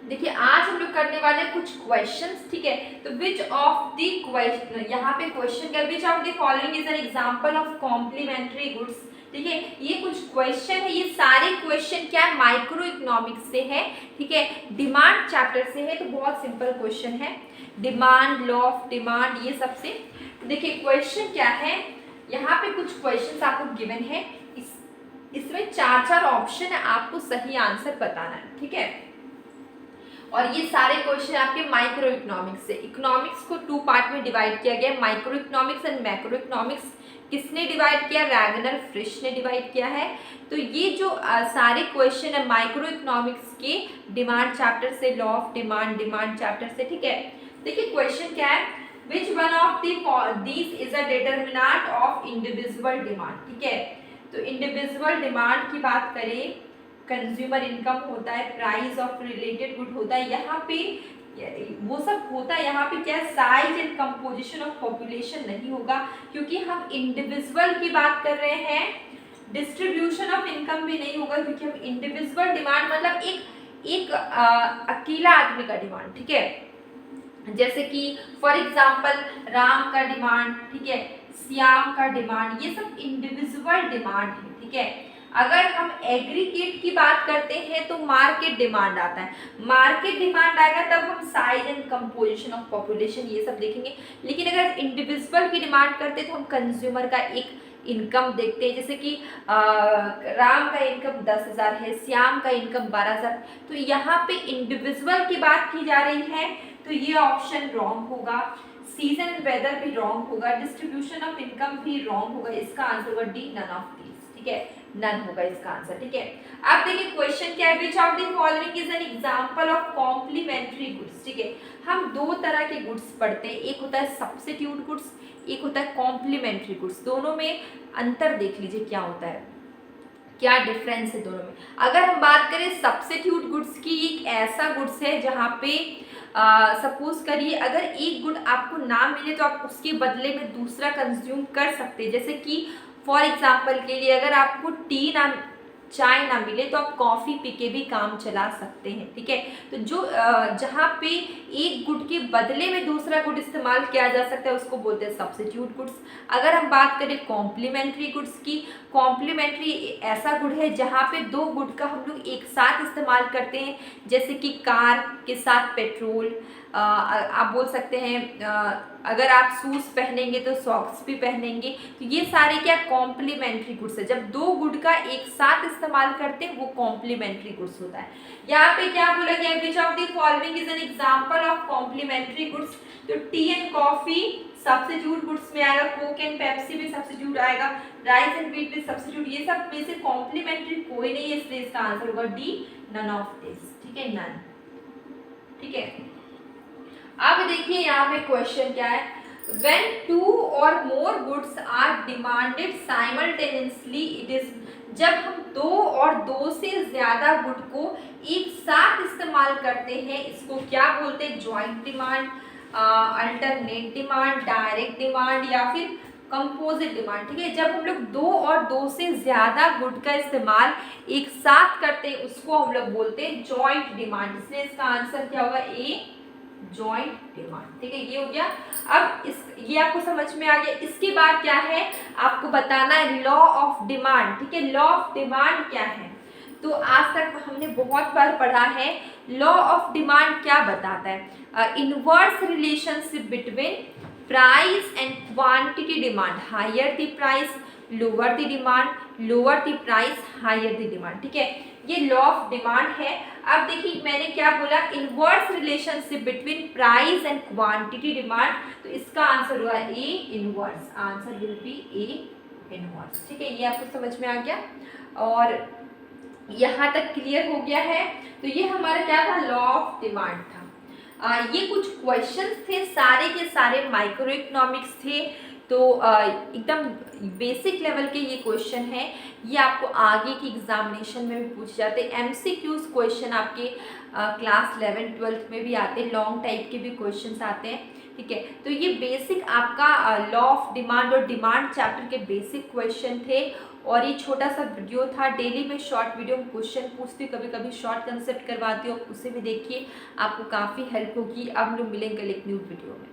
देखिए आज हम लोग करने वाले कुछ क्वेश्चंस, ठीक है। तो विच ऑफ द क्वेश्चन, यहाँ पे क्वेश्चन क्या, which of the following is an example of complementary goods. ठीक है, ये कुछ क्वेश्चन है, ये सारे क्वेश्चन क्या है, माइक्रो इकोनॉमिक्स से है, ठीक है, डिमांड चैप्टर से है। तो बहुत सिंपल क्वेश्चन है, डिमांड, लॉ ऑफ डिमांड, ये सबसे। देखिए क्वेश्चन क्या है, यहाँ पे कुछ क्वेश्चन आपको गिवन है, इसमें चार चार ऑप्शन है, आपको सही आंसर बताना है, ठीक है। और ये सारे क्वेश्चन आपके माइक्रो इकोनॉमिक्स से। इकोनॉमिक्स को टू पार्ट में डिवाइड किया गया, micro economics and macro economics. किसने डिवाइड किया, रैगनर फ्रिश ने डिवाइड किया है। तो ये जो सारे क्वेश्चन है माइक्रो इकोनॉमिक्स के डिमांड चैप्टर से, law of demand, demand chapter से, ठीक है। देखिए क्वेश्चन क्या है, which one of these is a determinant of individual demand, ठीक है। तो इंडिविजुअल डिमांड की बात करें, कंज्यूमर इनकम होता है, प्राइस ऑफ रिलेटेड गुड होता है, यहाँ पे वो सब होता है। यहाँ पे क्या है, size and composition of population नहीं होगा, क्योंकि हम इंडिविजुअल की बात कर रहे हैं। डिस्ट्रीब्यूशन ऑफ इनकम भी नहीं होगा, क्योंकि हम इंडिविजुअल डिमांड मतलब एक अकेला आदमी का डिमांड, ठीक है। जैसे कि फॉर एग्जाम्पल राम का डिमांड, ठीक है, श्याम का डिमांड, ये सब इंडिविजुअल डिमांड है, ठीक है। अगर हम एग्रीगेट की बात करते हैं तो मार्केट डिमांड आता है, मार्केट डिमांड आएगा तब हम size and composition of population ये सब देखेंगे। लेकिन अगर इंडिविजुअल की डिमांड करते हैं तो हम कंज्यूमर का एक इनकम देखते हैं, जैसे कि राम का इनकम 10,000 है, श्याम का इनकम 12,000। तो यहाँ पे इंडिविजुअल की बात की जा रही है, तो ये ऑप्शन रॉन्ग होगा। सीजन एंड वेदर भी रॉन्ग होगा, डिस्ट्रीब्यूशन ऑफ इनकम भी रॉन्ग होगा। इसका आंसर होगा डी, नन ऑफ दीज, ठीक है, नन होगा इसका आंसर, ठीक है। अब देखिए क्वेश्चन क्या है, which of the following is an example of complementary goods, ठीक है। हम दो तरह के गुड्स पढ़ते हैं, एक होता है सब्स्टिट्यूट गुड्स, एक होता है कॉम्प्लीमेंट्री गुड्स। दोनों में अंतर देख लीजिए क्या होता है, क्या डिफरेंस है दोनों में। अगर हम बात करें सब्स्टिट्यूट गुड्स की, एक ऐसा गुड्स है जहाँ पे सपोज करिए अगर एक गुड आपको ना मिले तो आप उसके बदले में दूसरा कंज्यूम कर सकते हैं। जैसे कि फॉर एग्जाम्पल के लिए अगर आपको टी ना, चाय ना मिले तो आप कॉफ़ी पी के भी काम चला सकते हैं, ठीक है। तो जो जहाँ पे एक गुड के बदले में दूसरा गुड इस्तेमाल किया जा सकता है उसको बोलते हैं सब्स्टिट्यूट गुड्स। अगर हम बात करें कॉम्प्लीमेंट्री गुड्स की, कॉम्प्लीमेंट्री ऐसा गुड है जहाँ पे दो गुड का हम लोग एक साथ इस्तेमाल करते हैं, जैसे कि कार के साथ पेट्रोल, आप बोल सकते हैं अगर आप शूज़ पहनेंगे तो सॉक्स भी पहनेंगे। तो ये सारे क्या कॉम्प्लीमेंट्री गुड्स है, जब दो गुड का एक साथ इस्तेमाल करते हैं वो कॉम्प्लीमेंट्री गुड्स होता है। यहाँ पे क्या बोला गया, which of the following is an example of complementary goods. तो tea and coffee substitute goods में आएगा, कोक एंड पेप्सी भी सब्स्टिट्यूट आएगा, राइस एंड व्हीट भी सब्स्टिट्यूट, ये सब में से कॉम्प्लीमेंट्री कोई नहीं है, इसलिए इसका आंसर होगा डी, नन ऑफ दिस, ठीक है, नन, ठीक है। अब देखिए यहाँ पे क्वेश्चन क्या है, when two or more goods are demanded simultaneously it is, जब हम दो और दो से ज्यादा गुड को एक साथ इस्तेमाल करते हैं इसको क्या बोलते हैं, joint demand, alternate demand, direct demand या फिर कंपोजिट डिमांड, ठीक है। जब हम लोग दो और दो से ज्यादा गुड का इस्तेमाल एक साथ करते हैं उसको हम लोग बोलते हैं जॉइंट डिमांड, इसलिए इसका आंसर क्या होगा, ए, जॉइंट डिमांड, ठीक है, ये हो गया। अब ये आपको समझ में आ गया। इसके बाद क्या है, आपको बताना है लॉ ऑफ डिमांड, ठीक है। लॉ ऑफ डिमांड क्या है, तो आज तक हमने बहुत बार पढ़ा है। लॉ ऑफ डिमांड क्या बताता है, inverse relationship between price and quantity demand, higher the price lower the demand, lower the price higher the demand, ठीक है, ये लॉ ऑफ डिमांड है। अब देखिए मैंने क्या बोला, inverse relationship between price and quantity demand, तो इसका आंसर हुआ A, inverse, answer will be A, inverse, ठीक है, ये आपको समझ में आ गया और यहाँ तक क्लियर हो गया है। तो ये हमारा क्या था, लॉ ऑफ डिमांड था। ये कुछ क्वेश्चंस थे, सारे के सारे माइक्रो इकोनॉमिक्स थे, तो एकदम बेसिक लेवल के ये क्वेश्चन है, ये आपको आगे की एग्जामिनेशन में भी पूछे जाते हैं। एमसीक्यूज क्वेश्चन आपके क्लास 11 12 में भी आते हैं, लॉन्ग टाइप के भी क्वेश्चंस आते हैं, ठीक है। तो ये बेसिक आपका लॉ ऑफ डिमांड और डिमांड चैप्टर के बेसिक क्वेश्चन थे। और ये छोटा सा वीडियो था। डेली मैं शॉर्ट वीडियो में क्वेश्चन पूछती हूँ, कभी कभी शॉर्ट कंसेप्ट करवाती हूँ, उसे भी देखिए, आपको काफ़ी हेल्प होगी। अब हम लोग मिलेंगे एक न्यू वीडियो में।